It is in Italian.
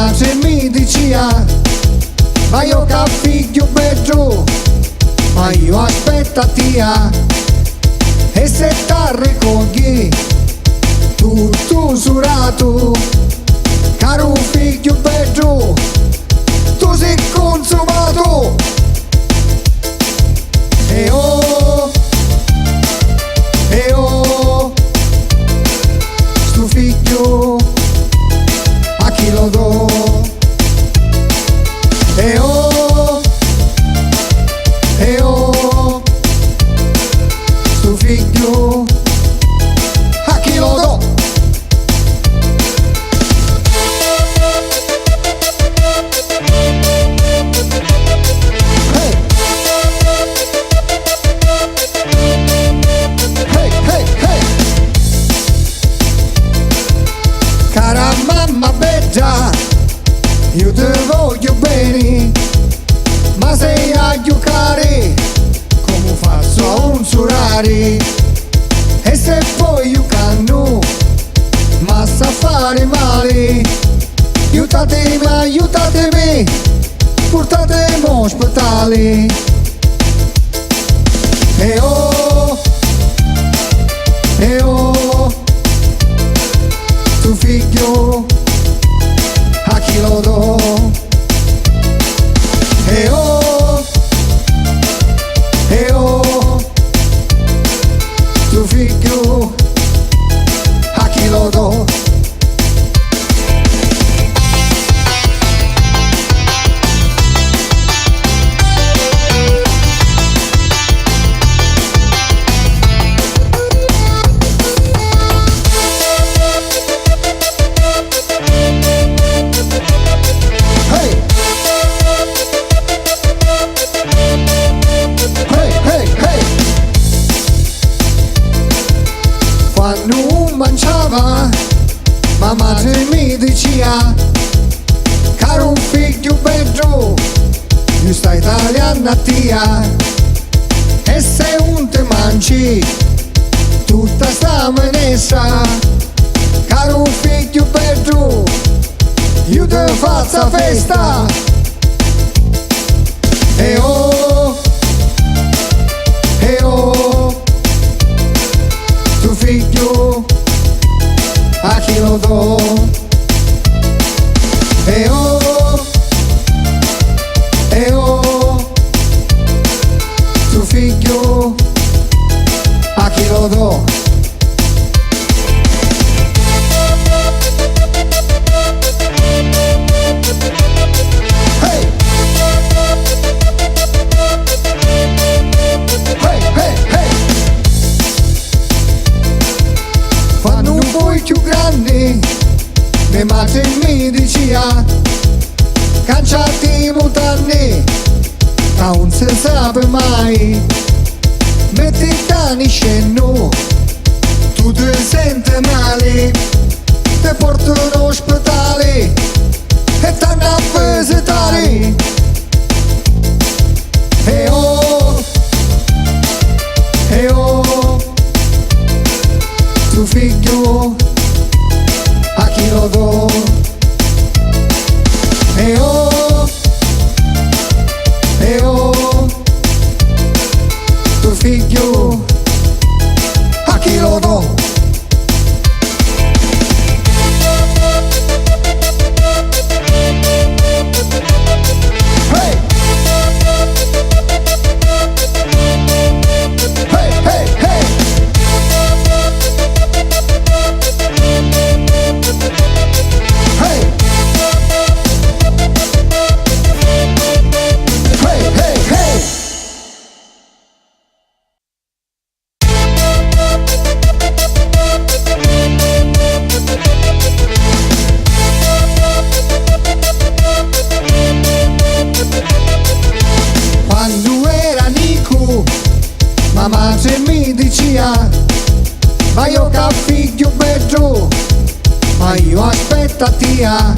madre mi diceva: ma io che figlio bello, ma io aspetta tia. E se t'arricogli tutto usurato, caro figlio bello, tu sei consumato. E oh, sto figlio a chi lo do? E oh, sto figlio a chi lo do? Hey, hey, hey, hey. Cara mamma bella, io te voglio bene, ma sei a giocare come faccio a unsurare. E se poi io canno, ma sa fare male, aiutatemi, portatemi all'ospedale. E oh, tuo figlio a chi lo do? E oh, tuo figlio a chi lo do? Quando mangiava, ma madre mi diceva: caro figlio bello, io stai italiana tia. E se un te mangi tutta sta menessa, caro figlio bello, io te faccio festa. E oh, tuo figlio a chi lo do? E oh, tuo figlio a chi lo do? Hey, hey, hey, hey. Quando un po' più grande, mia madre mi diceva: cacciati i mutanni, ma non si sa mai. Metti i cani scendo, tu ti senti male, ti portano all'ospedale e t'hanno a visitare. E oh, tuo figlio a chi lo do? E oh, tuo figlio a chi lo do? Hey, hey, hey, hey. Hey, hey, hey, hey. Quando era Nico, ma madre mi diceva: ma io che figlio bello, ma io aspetta tia.